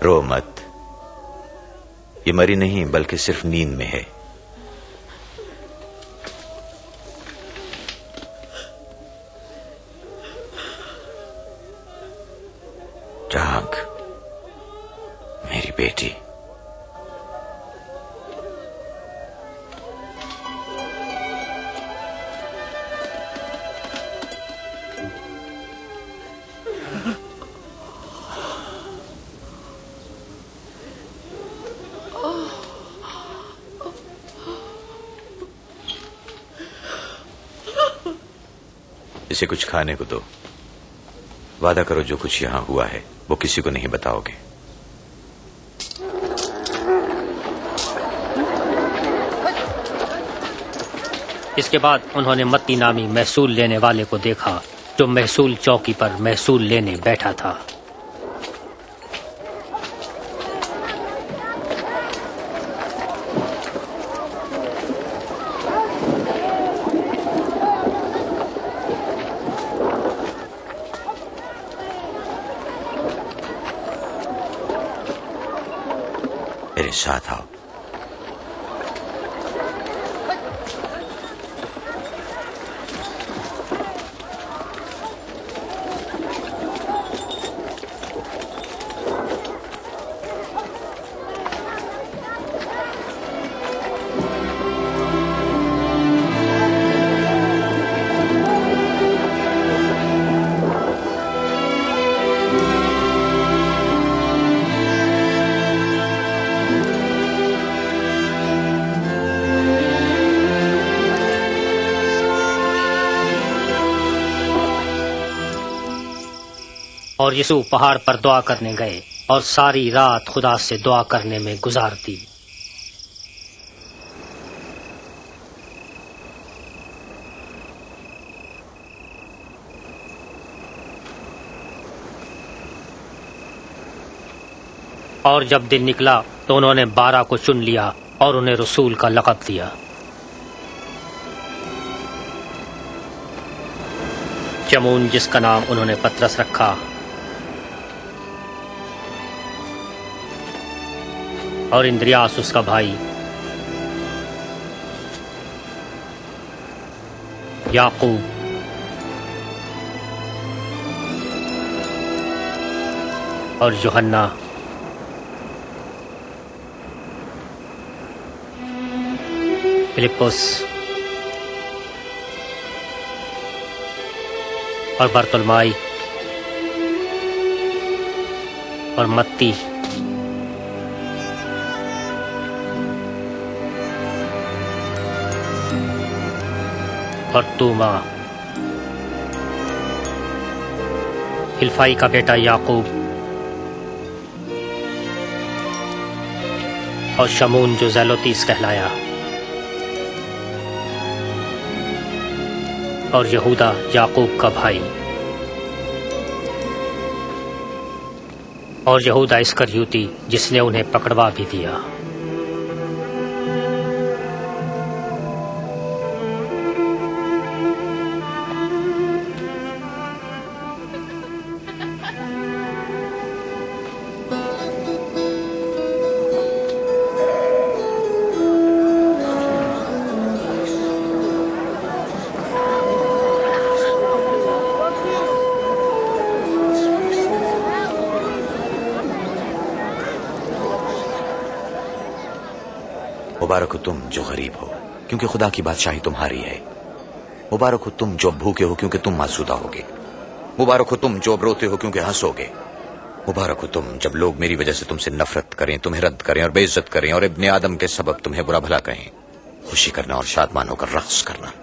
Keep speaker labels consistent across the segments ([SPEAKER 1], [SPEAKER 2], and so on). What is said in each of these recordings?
[SPEAKER 1] रो मत, ये मरी नहीं बल्कि सिर्फ नींद में है। जाग मेरी बेटी। इसे कुछ खाने को दो। वादा करो जो कुछ यहां हुआ है वो किसी को नहीं बताओगे।
[SPEAKER 2] इसके बाद उन्होंने मत्ती नामी महसूल लेने वाले को देखा जो महसूल चौकी पर महसूल लेने बैठा था।
[SPEAKER 1] मेरे साथ आओ।
[SPEAKER 2] और यीशु पहाड़ पर दुआ करने गए और सारी रात खुदा से दुआ करने में गुजार दी। और जब दिन निकला तो उन्होंने 12 को चुन लिया और उन्हें रसूल का लक़ब दिया। शमून जिसका नाम उन्होंने पतरस रखा, और इंद्रियास उसका भाई, याकूब, और यूहन्ना, फिलिप्पुस, और बरतुलमाई, और मत्ती, और तूमा, हिल्फाई का बेटा याकूब, और शमून जो ज़ेलोतीस कहलाया, और यहूदा याकूब का भाई, और यहूदा इस्करियोती जिसने उन्हें पकड़वा भी दिया।
[SPEAKER 1] मुबारक हो तुम जो गरीब हो क्योंकि खुदा की बादशाही तुम्हारी है। मुबारक हो तुम जो भूखे हो क्योंकि तुम आसूदा होगे। मुबारक हो तुम जो रोते हो क्योंकि हंसोगे। मुबारक हो तुम जब लोग मेरी वजह से तुमसे नफरत करें, तुम्हें रद्द करें और बेइज्जत करें और इब्ने आदम के सबब तुम्हें बुरा भला कहें। खुशी करना और शादमान होकर रक्स करना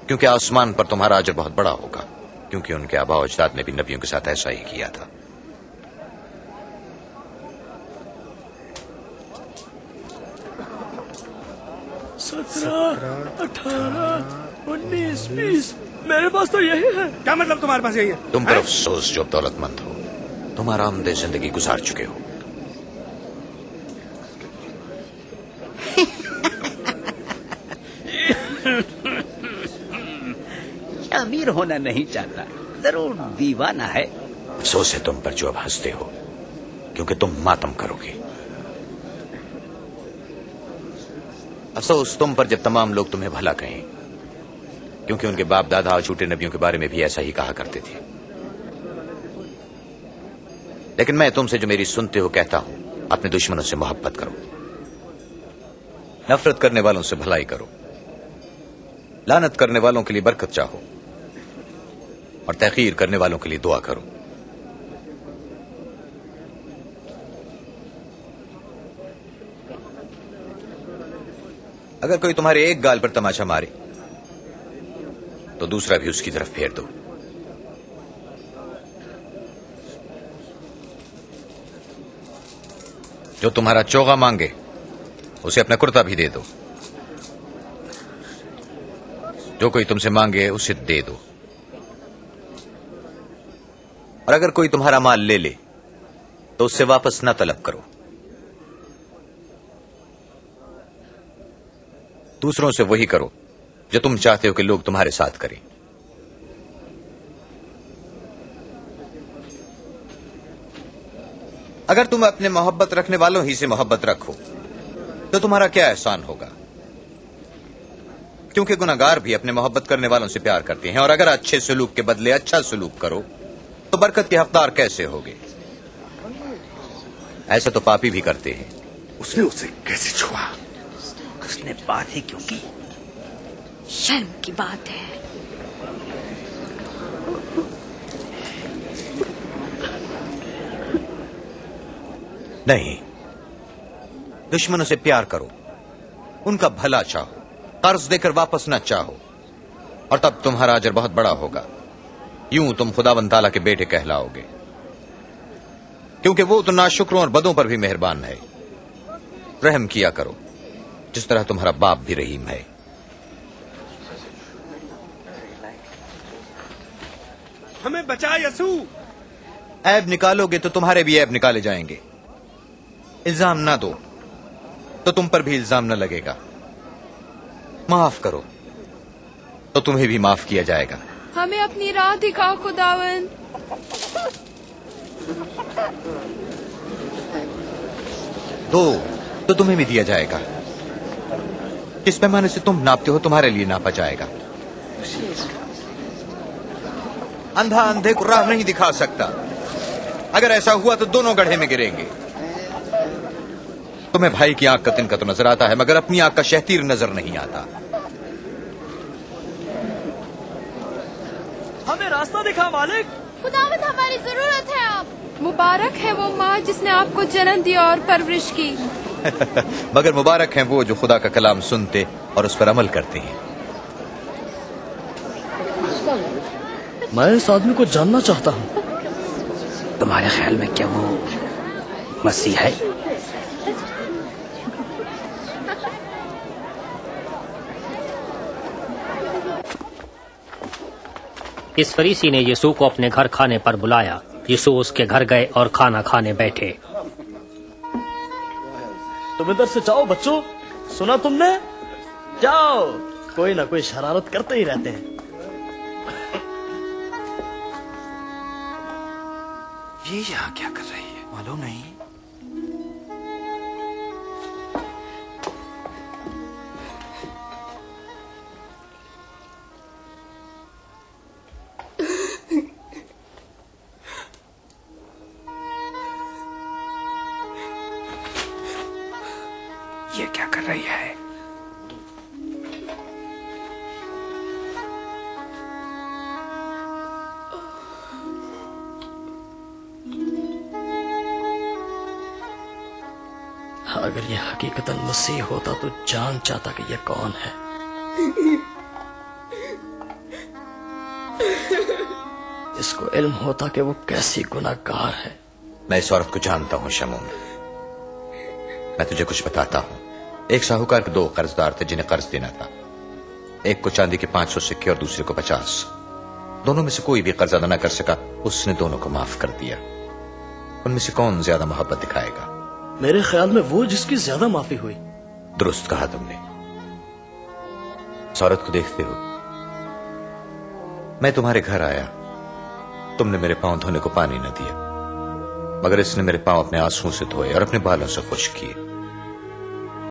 [SPEAKER 1] क्योंकि आसमान पर तुम्हारा अजर बहुत बड़ा होगा, क्योंकि उनके आबा और अजदाद ने भी नबियों के साथ ऐसा ही किया था।
[SPEAKER 3] 17, 18, 19, 20 मेरे पास तो यही है।
[SPEAKER 4] क्या मतलब तुम्हारे पास यही है?
[SPEAKER 1] तुम पर अफसोस जो अब दौलतमंद हो, तुम आरामदेह जिंदगी गुजार चुके हो।
[SPEAKER 5] अमीर होना नहीं चाहता, जरूर दीवाना है।
[SPEAKER 1] अफसोस है तुम पर जो अब हंसते हो। क्योंकि तुम मातम करोगे। अफसोस तुम पर जब तमाम लोग तुम्हें भला कहें, क्योंकि उनके बाप दादा और झूठे नबियों के बारे में भी ऐसा ही कहा करते थे। लेकिन मैं तुमसे जो मेरी सुनते हो कहता हूं, अपने दुश्मनों से मोहब्बत करो, नफरत करने वालों से भलाई करो, लानत करने वालों के लिए बरकत चाहो और तहकीर करने वालों के लिए दुआ करो। अगर कोई तुम्हारे एक गाल पर तमाचा मारे तो दूसरा भी उसकी तरफ फेर दो। जो तुम्हारा चोगा मांगे उसे अपना कुर्ता भी दे दो। जो कोई तुमसे मांगे उसे दे दो। और अगर कोई तुम्हारा माल ले ले तो उससे वापस ना तलब करो। दूसरों से वही करो जो तुम चाहते हो कि लोग तुम्हारे साथ करें। अगर तुम अपने मोहब्बत रखने वालों ही से मोहब्बत रखो तो तुम्हारा क्या एहसान होगा, क्योंकि गुनाहगार भी अपने मोहब्बत करने वालों से प्यार करते हैं। और अगर अच्छे सलूक के बदले अच्छा सलूक करो तो बरकत के हकदार कैसे होगे? ऐसा तो पापी भी करते हैं।
[SPEAKER 5] उसने उसे कैसे छुआ? उसने बात ही क्यों की?
[SPEAKER 4] शर्म की बात है।
[SPEAKER 1] नहीं, दुश्मनों से प्यार करो, उनका भला चाहो, कर्ज देकर वापस न चाहो, और तब तुम्हारा अजर बहुत बड़ा होगा। यूं तुम खुदावंद ताला के बेटे कहलाओगे, क्योंकि वो तो नाशुक्रों और बदों पर भी मेहरबान है। रहम किया करो जिस तरह तुम्हारा बाप भी रहीम है।
[SPEAKER 3] हमें बचा यसू।
[SPEAKER 1] ऐब निकालोगे तो तुम्हारे भी ऐब निकाले जाएंगे। इल्जाम ना दो तो तुम पर भी इल्जाम न लगेगा। माफ करो तो तुम्हें भी माफ किया जाएगा।
[SPEAKER 4] हमें अपनी राह दिखाओ खुदावन।
[SPEAKER 1] दो तो तुम्हें भी दिया जाएगा। किस पैमाने से तुम नापते हो तुम्हारे लिए नापा जाएगा। अंधा अंधे को राह नहीं दिखा सकता। अगर ऐसा हुआ तो दोनों गड्ढे में गिरेंगे। तुम्हें भाई की आंख का तिनका तो नजर आता है, मगर अपनी आंख का शहतीर नजर नहीं आता।
[SPEAKER 3] हमें रास्ता दिखा मालिक।
[SPEAKER 4] खुदावंद हमारी जरूरत है आप। मुबारक है वो माँ जिसने आपको जन्म दिया और परवरिश की।
[SPEAKER 1] मगर मुबारक हैं वो जो खुदा का कलाम सुनते और उस पर अमल करते हैं।
[SPEAKER 3] मैं इस आदमी को जानना चाहता हूँ।
[SPEAKER 5] तुम्हारे ख्याल में क्या वो मसीह है?
[SPEAKER 2] इस फरीसी ने यीशु को अपने घर खाने पर बुलाया। यीशु उसके घर गए और खाना खाने बैठे।
[SPEAKER 3] तुम इधर से जाओ बच्चों, सुना तुमने? जाओ, कोई ना कोई शरारत करते ही रहते हैं।
[SPEAKER 5] ये यहाँ क्या कर रही है मालूम नहीं। ये क्या कर रही है?
[SPEAKER 3] अगर ये हकीकतन मसीह होता तो जान चाहता कि ये कौन है। इसको इल्म होता कि वो कैसी गुनाहगार है।
[SPEAKER 1] मैं इस औरत को जानता हूं शमून। मैं तुझे कुछ बताता हूं। एक साहूकार के 2 कर्जदार थे जिन्हें कर्ज देना था। एक को चांदी के 500 सिक्के और दूसरे को 50। दोनों में से कोई भी कर्ज अदा न कर सका। उसने दोनों को माफ कर दिया। उनमें से कौन ज्यादा मोहब्बत दिखाएगा?
[SPEAKER 3] मेरे ख्याल में वो जिसकी ज्यादा माफी हुई।
[SPEAKER 1] दुरुस्त कहा तुमने। इस औरत को देखते हो? मैं तुम्हारे घर आया, तुमने मेरे पांव धोने को पानी न दिया। मगर इसने मेरे पांव अपने आंसुओं से धोए और अपने बालों से खुश किए।